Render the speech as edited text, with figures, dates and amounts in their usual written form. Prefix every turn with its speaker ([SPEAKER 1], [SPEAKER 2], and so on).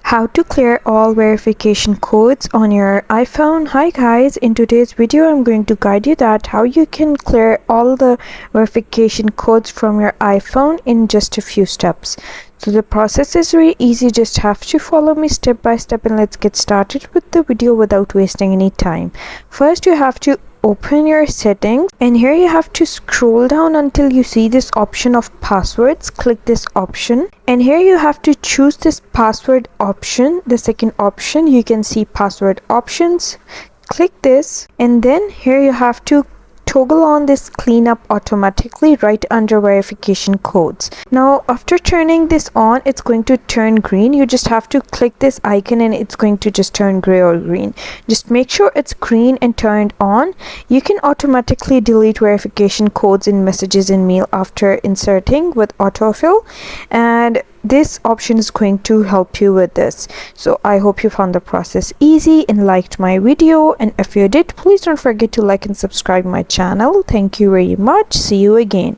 [SPEAKER 1] How to clear all verification codes on your iPhone. Hi guys, in today's video I'm going to guide you that how you can clear all the verification codes from your iPhone in just a few steps. So the process is very easy, just have to follow me step by step and let's get started with the video without wasting any time. First you have to open your settings and here you have to scroll down until you see this option of passwords. Click this option and here you have to choose this password option. The second option, you can see password options. Click this and then here you have to toggle on this cleanup automatically right under verification codes. Now after turning this on, it's going to turn green. You just have to click this icon and it's going to just turn gray or green. Just make sure it's green and turned on. You can automatically delete verification codes in messages and mail after inserting with autofill, and this option is going to help you with this. So I hope you found the process easy and liked my video, and if you did, please don't forget to like and subscribe my channel. Thank you very much. See you again.